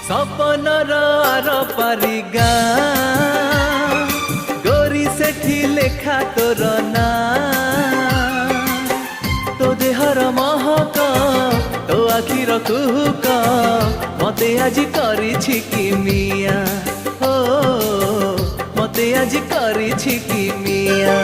सपनर are पारी गाँ गोरी सेठी लेखा तोर ना तो देहर महक तो आखिर कुहुक मते आज करिछि कि मिया हो मते आज करिछि कि मिया।